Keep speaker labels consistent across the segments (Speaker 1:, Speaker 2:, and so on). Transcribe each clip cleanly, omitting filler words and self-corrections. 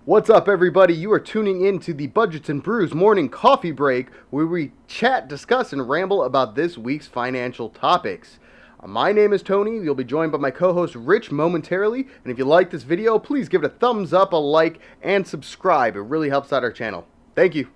Speaker 1: What's up, everybody? You are tuning in to the Budgets and Brews morning coffee break, where we chat, discuss, and ramble about this week's financial topics. My name is Tony. You'll be joined by my co-host Rich momentarily. And if you like this video, please give it a thumbs up, a like, and subscribe. It really helps out our channel. Thank you.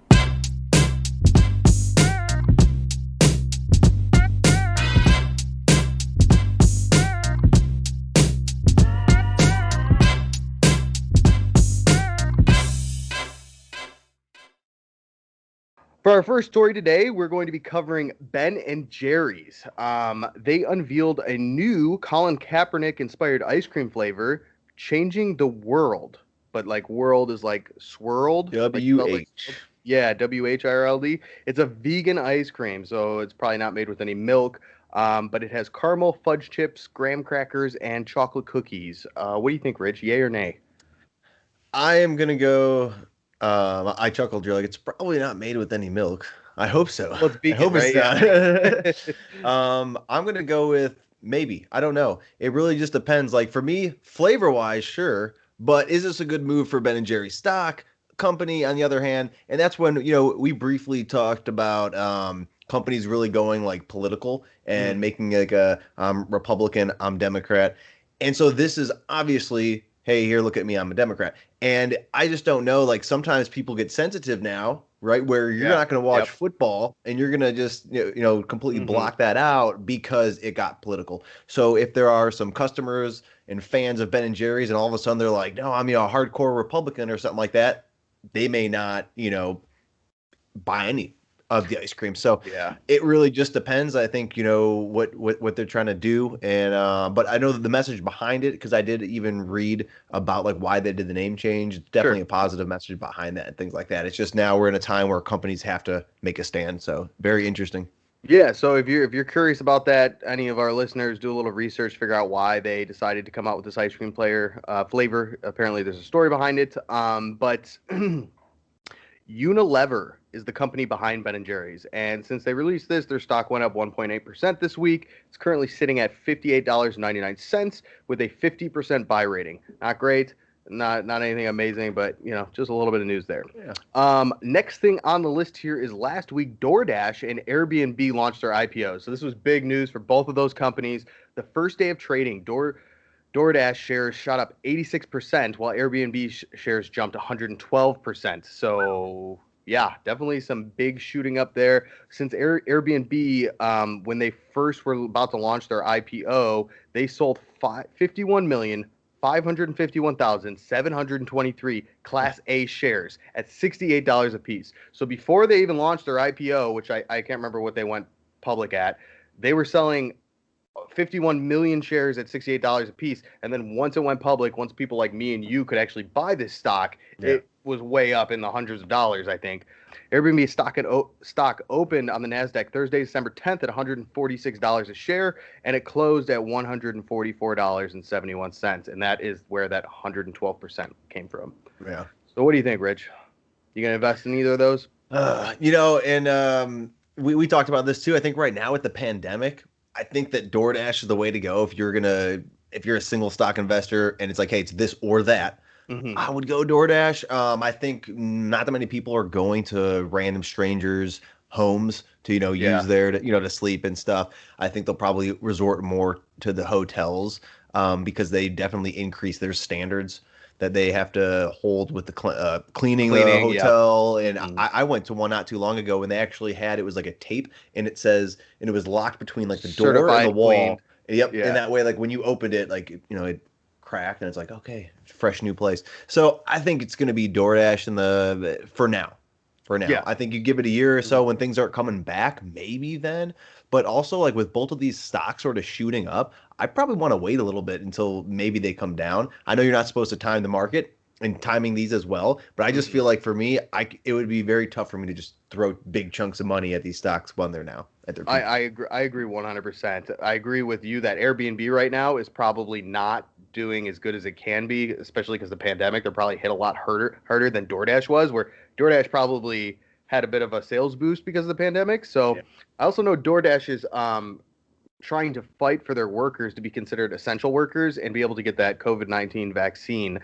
Speaker 1: For our first story today, we're going to be covering Ben and Jerry's. They unveiled a new Colin Kaepernick-inspired ice cream flavor, changing the world. But like world is like swirled.
Speaker 2: WH.
Speaker 1: Yeah, WHIRLD. It's a vegan ice cream, so it's probably not made with any milk. But it has caramel, fudge chips, graham crackers, and chocolate cookies. What do you think, Rich? Yay or nay?
Speaker 2: I am gonna go. I chuckled. You're like, it's probably not made with any milk. I hope so.
Speaker 1: Well, it's vegan,
Speaker 2: I hope
Speaker 1: right?
Speaker 2: it's not. I'm gonna go with maybe. I don't know. It really just depends. Like for me, flavor wise, sure. But is this a good move for Ben and Jerry's stock company? On the other hand, and that's when we briefly talked about companies really going like political and making like a Republican, I'm Democrat, and so this is obviously, hey, here, look at me, I'm a Democrat. And I just don't know, like sometimes people get sensitive now, right? Where you're not going to watch football and you're going to just, completely block that out because it got political. So if there are some customers and fans of Ben and Jerry's and all of a sudden they're like, no, I'm a hardcore Republican or something like that, they may not, buy any of the ice cream. So it really just depends. I think, what they're trying to do. And but I know that the message behind it, because I did even read about like why they did the name change. It's definitely a positive message behind that and things like that. It's just now we're in a time where companies have to make a stand. So very interesting.
Speaker 1: Yeah, so if you're curious about that, any of our listeners, do a little research, figure out why they decided to come out with this ice cream flavor. Apparently, there's a story behind it. But Unilever is the company behind Ben & Jerry's. And since they released this, their stock went up 1.8% this week. It's currently sitting at $58.99 with a 50% buy rating. Not great, not anything amazing, but, just a little bit of news there.
Speaker 2: Yeah.
Speaker 1: Next thing on the list here is last week, DoorDash and Airbnb launched their IPOs. So this was big news for both of those companies. The first day of trading, DoorDash shares shot up 86%, while Airbnb shares jumped 112%. So, yeah, definitely some big shooting up there. Since Airbnb, when they first were about to launch their IPO, they sold 51,551,723 Class A shares at $68 a piece. So before they even launched their IPO, which I can't remember what they went public at, they were selling 51 million shares at $68 a piece, and then once it went public, once people like me and you could actually buy this stock, it was way up in the hundreds of dollars, I think. Airbnb stock opened on the NASDAQ Thursday, December 10th at $146 a share, and it closed at $144.71, and that is where that 112% came from.
Speaker 2: Yeah.
Speaker 1: So what do you think, Rich? You gonna invest in either of those?
Speaker 2: We talked about this too. I think right now with the pandemic, I think that DoorDash is the way to go if you're a single stock investor and it's like, hey, it's this or that. I would go DoorDash. I think not that many people are going to random strangers' homes to use there to sleep and stuff. I think they'll probably resort more to the hotels because they definitely increase their standards that they have to hold with the cleaning the hotel. And I went to one not too long ago when they actually had, it was like a tape and it was locked between like the door and the wall. Yep. And that way, like when you opened it, like, it cracked and it's like, okay, fresh new place. So I think it's going to be DoorDash for now. Yeah. I think you give it a year or so when things aren't coming back, maybe then. But also, like with both of these stocks sort of shooting up, I probably want to wait a little bit until maybe they come down. I know you're not supposed to time the market and timing these as well, but I just feel like for me, it would be very tough for me to just throw big chunks of money at these stocks when they're now at their peak.
Speaker 1: I agree 100%. I agree with you that Airbnb right now is probably not doing as good as it can be, especially because the pandemic. They're probably hit a lot harder than DoorDash was, where DoorDash probably had a bit of a sales boost because of the pandemic. So I also know DoorDash is trying to fight for their workers to be considered essential workers and be able to get that COVID-19 vaccine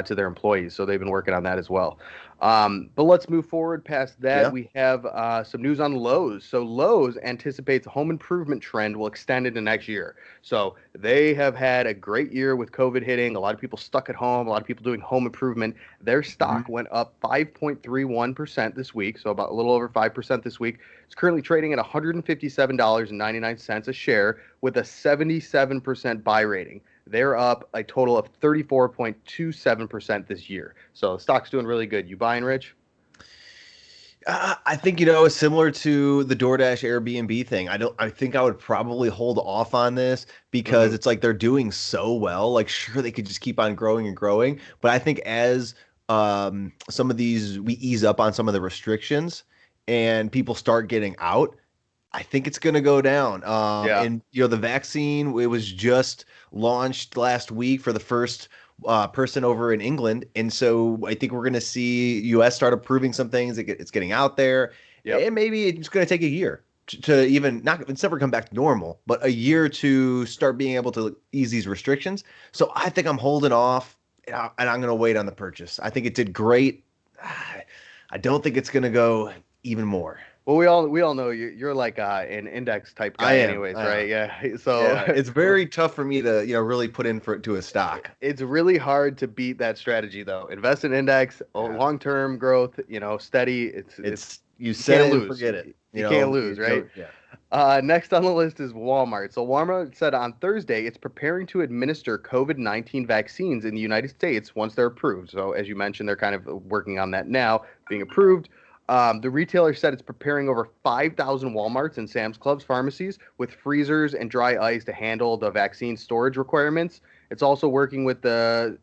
Speaker 1: to their employees. So they've been working on that as well. But let's move forward past that.
Speaker 2: Yeah.
Speaker 1: We have some news on Lowe's. So Lowe's anticipates a home improvement trend will extend into next year. So they have had a great year with COVID hitting. A lot of people stuck at home. A lot of people doing home improvement. Their stock went up 5.31% this week. So about a little over 5% this week. It's currently trading at $157.99 a share with a 77% buy rating. They're up a total of 34.27% this year. So the stock's doing really good. You buying, Rich?
Speaker 2: I think, it's similar to the DoorDash Airbnb thing. I think I would probably hold off on this because it's like they're doing so well. Like, sure, they could just keep on growing and growing. But I think as some of these, we ease up on some of the restrictions and people start getting out, I think it's going to go down.
Speaker 1: Yeah.
Speaker 2: And, the vaccine, it was just launched last week for the first person over in England. And so I think we're going to see US start approving some things. It's getting out there.
Speaker 1: Yep.
Speaker 2: And maybe it's going to take a year to even it's never come back to normal, but a year to start being able to ease these restrictions. So I think I'm holding off and I'm going to wait on the purchase. I think it did great. I don't think it's going to go even more.
Speaker 1: Well, we all know you're like an index type guy, anyways, right? Yeah. So
Speaker 2: it's very tough for me to really put in to a stock.
Speaker 1: It's really hard to beat that strategy, though. Invest in index, long term growth, steady. It's
Speaker 2: you set it and forget it.
Speaker 1: You can't lose, right? Yeah. Next on the list is Walmart. So Walmart said on Thursday it's preparing to administer COVID-19 vaccines in the United States once they're approved. So as you mentioned, they're kind of working on that now, being approved. The retailer said it's preparing over 5,000 Walmarts and Sam's Club's pharmacies with freezers and dry ice to handle the vaccine storage requirements. It's also working with the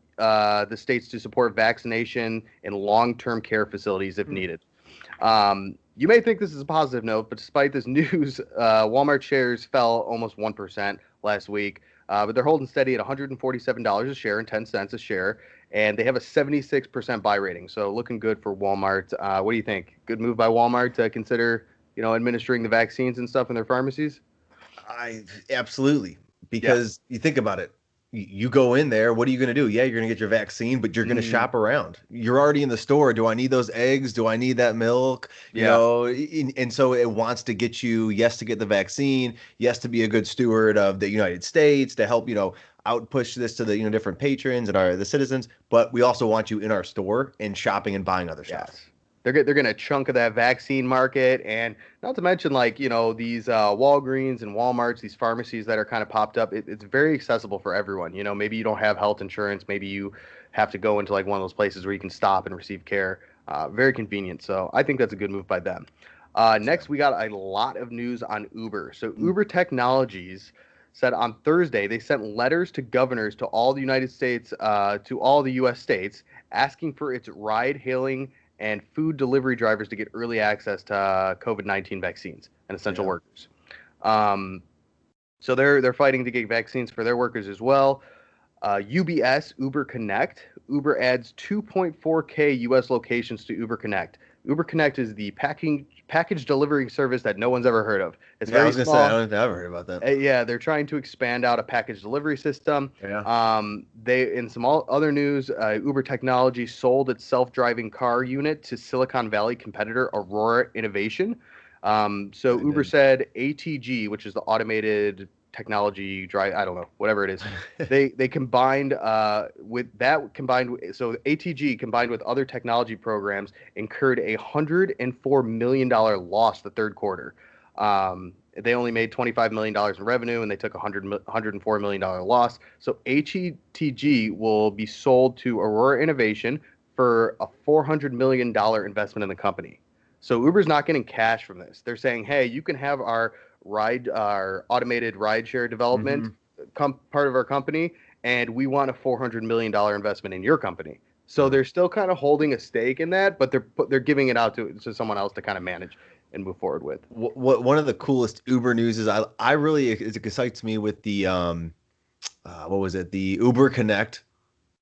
Speaker 1: states to support vaccination in long-term care facilities if needed. You may think this is a positive note, but despite this news, Walmart shares fell almost 1% last week. But they're holding steady at $147 a share and 10 cents a share. And they have a 76% buy rating. So looking good for Walmart. What do you think? Good move by Walmart to consider, administering the vaccines and stuff in their pharmacies?
Speaker 2: Absolutely. Because you think about it. You go in there, what are you going to do? Yeah, you're going to get your vaccine, but you're going to shop around. You're already in the store. Do I need those eggs? Do I need that milk? And so it wants to get you, yes, to get the vaccine, yes, to be a good steward of the United States, to help, out push this to the, different patrons and the citizens. But we also want you in our store and shopping and buying other stuff.
Speaker 1: They're going to chunk of that vaccine market, and not to mention these Walgreens and Walmarts, these pharmacies that are kind of popped up. It's very accessible for everyone. Maybe you don't have health insurance, maybe you have to go into one of those places where you can stop and receive care. Very convenient. So I think that's a good move by them. Next, we got a lot of news on Uber. So Uber Technologies said on Thursday they sent letters to governors to all the United States, to all the U.S. states, asking for its ride-hailing and food delivery drivers to get early access to COVID-19 vaccines and essential workers. So they're fighting to get vaccines for their workers as well. UBS, Uber Connect. Uber adds 2.4K U.S. locations to Uber Connect. Uber Connect is the package delivery service that no one's ever heard of. It's very small.
Speaker 2: I don't think I've ever heard about that.
Speaker 1: They're trying to expand out a package delivery system. They, in some other news, Uber Technology sold its self-driving car unit to Silicon Valley competitor Aurora Innovation. Uber said ATG, which is the automated technology drive, I don't know, whatever it is. they combined with ATG combined with other technology programs incurred a $104 million loss the third quarter. They only made $25 million in revenue and they took $104 million loss. So ATG will be sold to Aurora Innovation for a $400 million investment in the company. So Uber's not getting cash from this. They're saying, hey, you can have our automated rideshare development part of our company, and we want a $400 million investment in your company. So they're still kind of holding a stake in that, but they're giving it out to someone else to kind of manage and move forward with.
Speaker 2: One of the coolest Uber news is I really, it excites me with the what was it, the Uber Connect?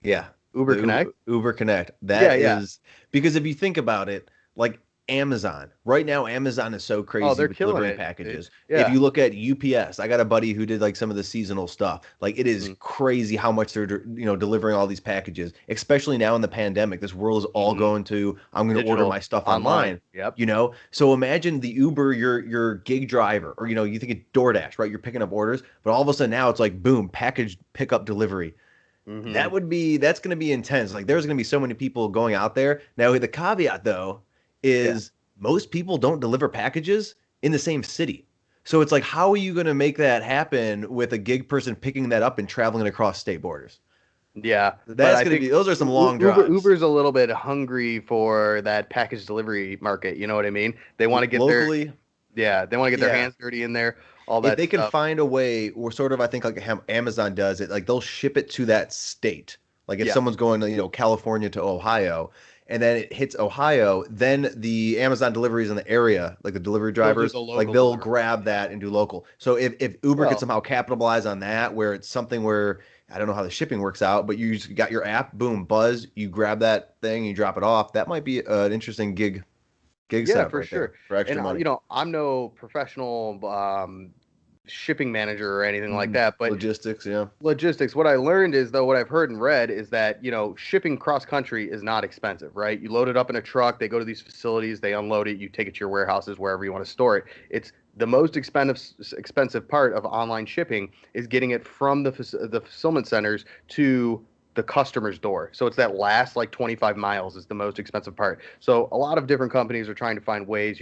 Speaker 1: Yeah, Uber Connect.
Speaker 2: Uber Connect. That is because if you think about it, like Amazon. Right now, Amazon is so
Speaker 1: Oh,
Speaker 2: crazy
Speaker 1: they're
Speaker 2: with
Speaker 1: killing
Speaker 2: delivering
Speaker 1: it.
Speaker 2: packages. If
Speaker 1: Yeah.
Speaker 2: you look at UPS, I got a buddy who did like some of the seasonal stuff. Like it is crazy how much they're delivering all these packages, especially now in the pandemic. This world is all
Speaker 1: Mm-hmm.
Speaker 2: going to I'm going to order
Speaker 1: Digital
Speaker 2: my stuff
Speaker 1: online.
Speaker 2: online.
Speaker 1: Yep.
Speaker 2: So imagine the Uber, your gig driver, or you think of DoorDash, right? You're picking up orders, but all of a sudden now it's like boom, package pickup delivery.
Speaker 1: Mm-hmm.
Speaker 2: That's going to be intense. Like there's going to be so many people going out there. Now the caveat though
Speaker 1: Yeah.
Speaker 2: is most people don't deliver packages in the same city. So it's like how are you going to make that happen with a gig person picking that up and traveling across state borders?
Speaker 1: Yeah, but
Speaker 2: That's
Speaker 1: I
Speaker 2: going to
Speaker 1: think
Speaker 2: be those are some long drives.
Speaker 1: Uber's a little bit hungry for that package delivery market. You know what I mean? They want to get their
Speaker 2: Locally,
Speaker 1: they want to get their
Speaker 2: yeah.
Speaker 1: hands dirty in there, all
Speaker 2: If
Speaker 1: that
Speaker 2: they can
Speaker 1: stuff.
Speaker 2: find a way, or sort of, I think like Amazon does it, like they'll ship it to that state. Like if
Speaker 1: Yeah,
Speaker 2: someone's going to, California to Ohio, and then it hits Ohio, then the Amazon deliveries in the area, like the delivery
Speaker 1: they'll do
Speaker 2: drivers,
Speaker 1: the
Speaker 2: like
Speaker 1: local
Speaker 2: they'll
Speaker 1: delivery.
Speaker 2: grab that and do local. So if Uber could
Speaker 1: Well,
Speaker 2: somehow capitalize on that, where it's something where I don't know how the shipping works out, but you just got your app, boom, buzz, you grab that thing, you drop it off. That might be an interesting gig
Speaker 1: yeah,
Speaker 2: setup
Speaker 1: for
Speaker 2: right there
Speaker 1: sure.
Speaker 2: for
Speaker 1: And
Speaker 2: extra money.
Speaker 1: I'm no professional shipping manager or anything like
Speaker 2: Mhm.
Speaker 1: that, but
Speaker 2: Logistics, yeah.
Speaker 1: logistics. What I learned is, though, what I've heard and read is that, shipping cross country is not expensive, right? You load it up in a truck, they go to these facilities, they unload it, you take it to your warehouses, wherever you want to store it. It's the most expensive part of online shipping is getting it from the fulfillment centers to the customer's door. So it's that last like 25 miles is the most expensive part. So a lot of different companies are trying to find ways,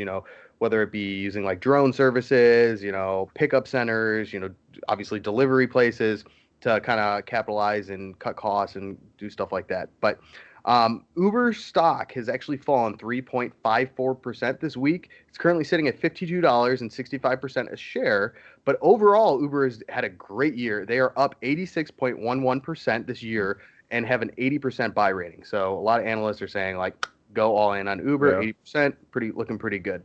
Speaker 1: whether it be using like drone services, pickup centers, obviously delivery places to kind of capitalize and cut costs and do stuff like that. But Uber stock has actually fallen 3.54% this week. It's currently sitting at $52.65 a share. But overall, Uber has had a great year. They are up 86.11% this year and have an 80% buy rating. So a lot of analysts are saying like go all in on Uber,
Speaker 2: Yeah.
Speaker 1: 80%, looking pretty good.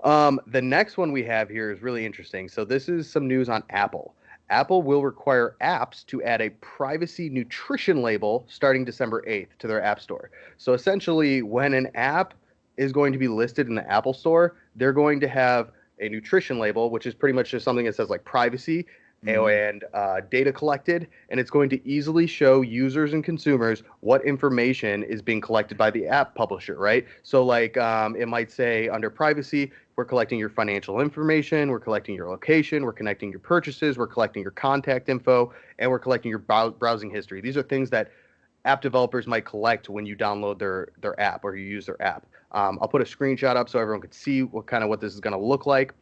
Speaker 1: The next one we have here is really interesting. So this is some news on Apple. Apple will require apps to add a privacy nutrition label starting December 8th to their App Store. So essentially, when an app is going to be listed in the Apple Store, they're going to have a nutrition label, which is pretty much just something that says like privacy
Speaker 2: Mhm.
Speaker 1: and data collected, and it's going to easily show users and consumers what information is being collected by the app publisher, right? So, like, it might say under privacy, we're collecting your financial information, we're collecting your location, we're connecting your purchases, we're collecting your contact info, and we're collecting your browsing history. These are things that app developers might collect when you download their app or you use their app. I'll put a screenshot up so everyone can see what this is going to look like.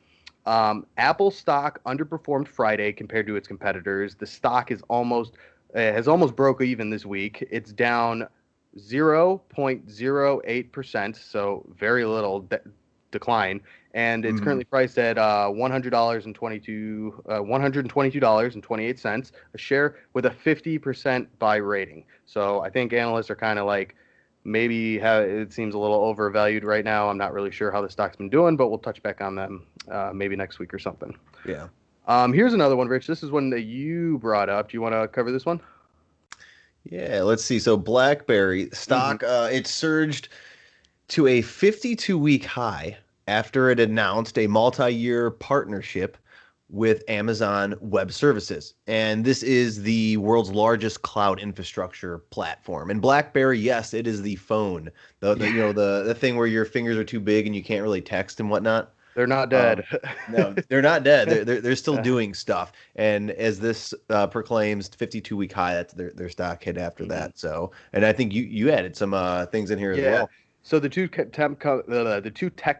Speaker 1: Apple stock underperformed Friday compared to its competitors. The stock is almost has almost broke even this week. It's down 0.08%, so very little decline, and it's
Speaker 2: Mhm.
Speaker 1: currently priced at $122.28 a share with a 50% buy rating. So I think analysts are kind of like maybe it seems a little overvalued right now. I'm not really sure how the stock's been doing, but we'll touch back on them maybe next week or something.
Speaker 2: Yeah.
Speaker 1: Here's another one, Rich. This is one that you brought up. Do you want to cover this one?
Speaker 2: Yeah, let's see. So BlackBerry
Speaker 1: Hmm.
Speaker 2: stock, it surged to a 52-week high after it announced a multi-year partnership with Amazon Web Services. And this is the world's largest cloud infrastructure platform. And BlackBerry, yes, it is the phone, the
Speaker 1: Yeah,
Speaker 2: the thing where your fingers are too big and you can't really text and whatnot.
Speaker 1: they're not dead.
Speaker 2: Um, no, they're not dead. They're still doing stuff. And as this proclaims 52-week high, that's their stock hit after
Speaker 1: Mhm.
Speaker 2: that. So, and I think you added some things in here as
Speaker 1: Yeah.
Speaker 2: well.
Speaker 1: So the two tech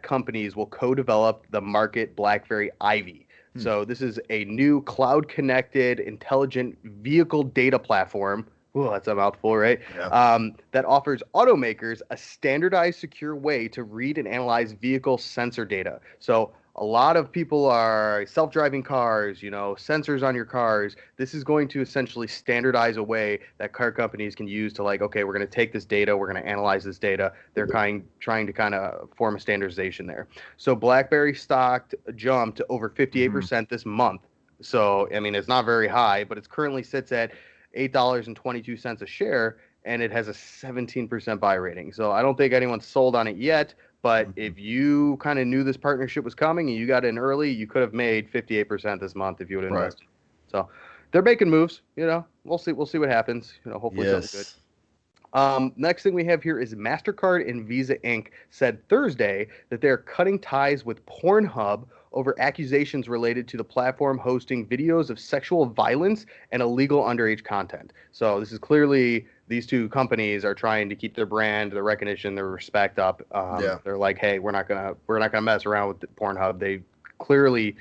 Speaker 1: companies will co-develop the market BlackBerry Ivy.
Speaker 2: Hmm.
Speaker 1: So this is a new cloud-connected intelligent vehicle data platform. Oh, that's a mouthful, right?
Speaker 2: Yeah.
Speaker 1: That offers automakers a standardized, secure way to read and analyze vehicle sensor data. So a lot of people are self-driving cars, sensors on your cars. This is going to essentially standardize a way that car companies can use to like, okay, we're going to take this data, we're going to analyze this data. They're trying to kind of form a standardization there. So BlackBerry stock jumped to over
Speaker 2: Hmm.
Speaker 1: 58% this month. So I mean, it's not very high, but it's currently sits at $8.22 a share. and it has a 17% buy rating. So I don't think anyone's sold on it yet. But if you kind of knew this partnership was coming and you got in early, you could have made 58% this month if you would have invested. So they're making moves. We'll see. We'll see what happens. Hopefully something good. Next thing we have here is MasterCard and Visa Inc. said Thursday that they're cutting ties with Pornhub over accusations related to the platform hosting videos of sexual violence and illegal underage content. So this is clearly these two companies are trying to keep their brand, their recognition, their respect up. They're like, hey, we're not gonna mess around with Pornhub. They clearly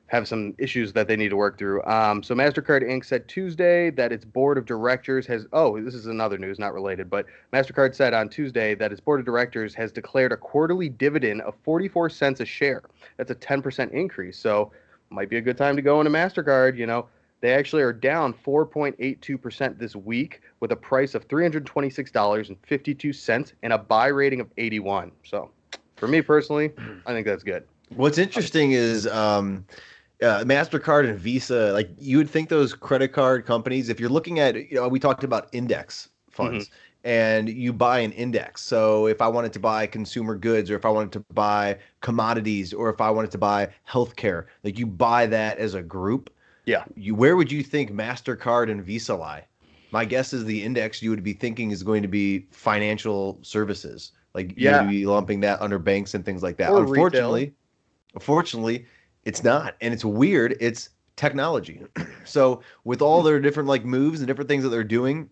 Speaker 1: have some issues that they need to work through. So MasterCard Inc. said Tuesday that its board of directors has, this is another news, not related, but MasterCard said on Tuesday that its board of directors has declared a quarterly dividend of 44 cents a share. That's a 10% increase. So might be a good time to go into MasterCard. They actually are down 4.82% this week with a price of $326.52 and a buy rating of 81. So for me personally, I think that's good.
Speaker 2: What's interesting is MasterCard and Visa, like you would think those credit card companies, if you're looking at, we talked about index funds and you buy an index. So if I wanted to buy consumer goods or if I wanted to buy commodities or if I wanted to buy healthcare, like you buy that as a group.
Speaker 1: Yeah.
Speaker 2: Where would you think MasterCard and Visa lie? My guess is the index you would be thinking is going to be financial services. Like you would be lumping that under banks and things like that.
Speaker 1: Or
Speaker 2: Unfortunately, it's not. And it's weird. It's technology. So with all their different like moves and different things that they're doing,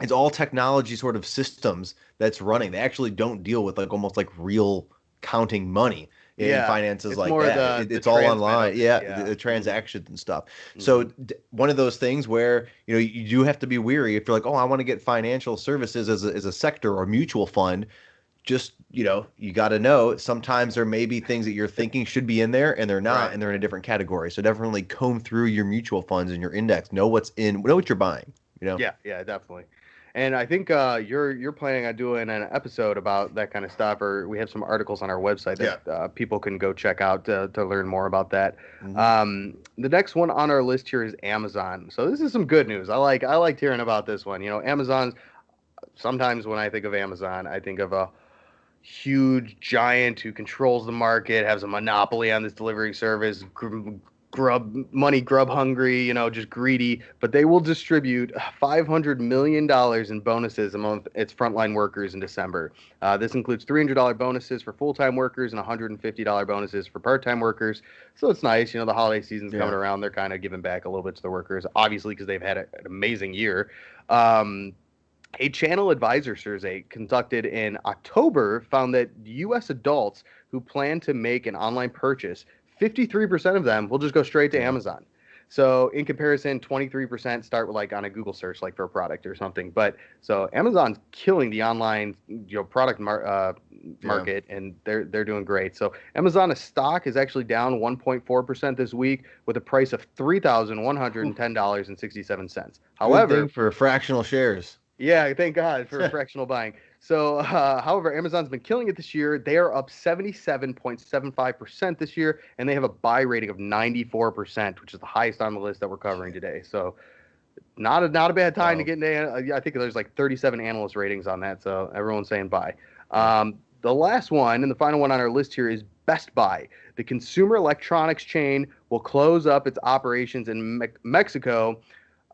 Speaker 2: it's all technology sort of systems that's running. They actually don't deal with like almost like real counting money in finances like that. It's all online. The transactions and stuff. So one of those things where, you do have to be weary if you're like, I want to get financial services as a sector or mutual fund. Just, you got to know sometimes there may be things that you're thinking should be in there and they're not, and they're in a different category. So definitely comb through your mutual funds and your index. Know what you're buying.
Speaker 1: Yeah, definitely. And I think you're planning on doing an episode about that kind of stuff, or we have some articles on our website that people can go check out to learn more about that. The next one on our list here is Amazon. So this is some good news. I liked hearing about this one. Amazon. Sometimes when I think of Amazon, I think of a huge giant who controls the market, has a monopoly on this delivery service, grub hungry, just greedy, but they will distribute $500 million in bonuses among its frontline workers in December. This includes $300 bonuses for full-time workers and $150 bonuses for part-time workers. So it's nice, the holiday season's coming around. They're kind of giving back a little bit to the workers, obviously, because they've had an amazing year. A channel advisor survey conducted in October found that U.S. adults who plan to make an online purchase, 53% of them will just go straight to Amazon. So in comparison, 23% start with like on a Google search, like for a product or something. But so Amazon's killing the online, product market, and they're doing great. So Amazon stock is actually down 1.4% this week with a price of $3,110.67. However,
Speaker 2: for fractional shares.
Speaker 1: Yeah, thank God for fractional buying. So, however, Amazon's been killing it this year. They are up 77.75% this year, and they have a buy rating of 94%, which is the highest on the list that we're covering today. So, not a bad time to get into. I think there's like 37 analyst ratings on that, so everyone's saying buy. The last one and the final one on our list here is Best Buy. The consumer electronics chain will close up its operations in Mexico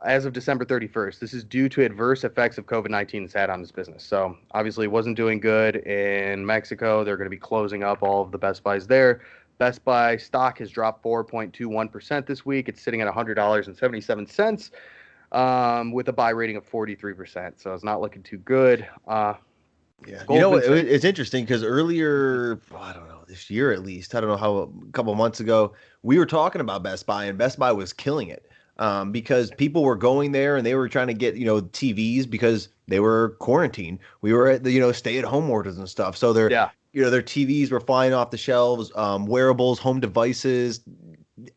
Speaker 1: as of December 31st. This is due to adverse effects of COVID-19 has had on this business. So obviously it wasn't doing good in Mexico. They're going to be closing up all of the Best Buys there. Best Buy stock has dropped 4.21% this week. It's sitting at $100.77 with a buy rating of 43%. So it's not looking too good.
Speaker 2: It's interesting because earlier, I don't know, this year at least, I don't know how, a couple months ago, we were talking about Best Buy and Best Buy was killing it. Because people were going there and they were trying to get, TVs because they were quarantined. We were at the, stay-at-home orders and stuff. So their TVs were flying off the shelves, wearables, home devices,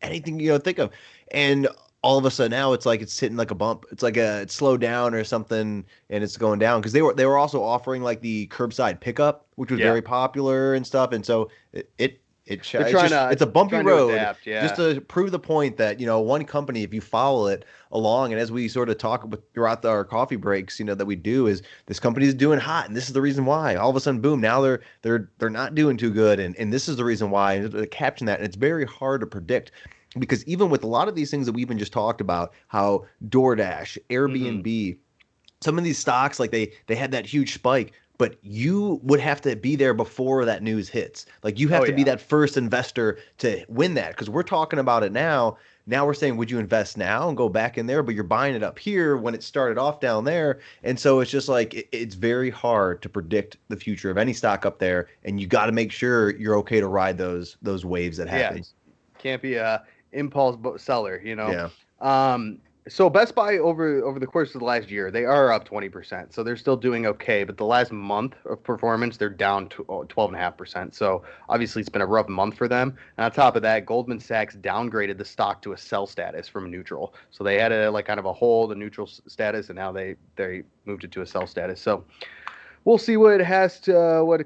Speaker 2: anything, think of. And all of a sudden now it's like it's hitting like a bump. It's like it's slowed down or something and it's going down because they were also offering like the curbside pickup, which was very popular and stuff. And so it It's
Speaker 1: trying to
Speaker 2: it's a bumpy road,
Speaker 1: adapt, yeah.
Speaker 2: just to prove the point that, one company, if you follow it along, and as we sort of talk about throughout our coffee breaks, that we do, is this company is doing hot, and this is the reason why. All of a sudden, boom, now they're not doing too good, and this is the reason why. And they caption that, and it's very hard to predict. Because even with a lot of these things that we've been just talked about, how DoorDash, Airbnb, some of these stocks, like they had that huge spike, but you would have to be there before that news hits. Like you have to be that first investor to win that, because we're talking about it now. Now we're saying, would you invest now and go back in there? But you're buying it up here when it started off down there. And so it's just like, it's very hard to predict the future of any stock up there. And you got to make sure you're okay to ride those waves that happen.
Speaker 1: Can't be a impulse seller,
Speaker 2: Yeah.
Speaker 1: So Best Buy over the course of the last year, they are up 20%. So they're still doing okay, but the last month of performance, they're down to 12.5%. So obviously it's been a rough month for them. And on top of that, Goldman Sachs downgraded the stock to a sell status from neutral. So they had a kind of a hold, a neutral status, and now they moved it to a sell status. So we'll see what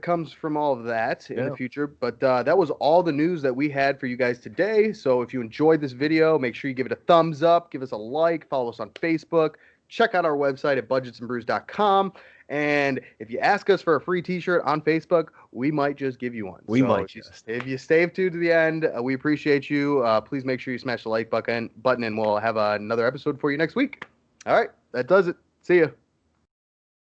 Speaker 1: comes from all of that in the future. But that was all the news that we had for you guys today. So if you enjoyed this video, make sure you give it a thumbs up, give us a like, follow us on Facebook, check out our website at budgetsandbrews.com. And if you ask us for a free t-shirt on Facebook, we might just give you one. If you stay tuned to the end, we appreciate you. Please make sure you smash the like button, and we'll have another episode for you next week. All right, that does it. See ya.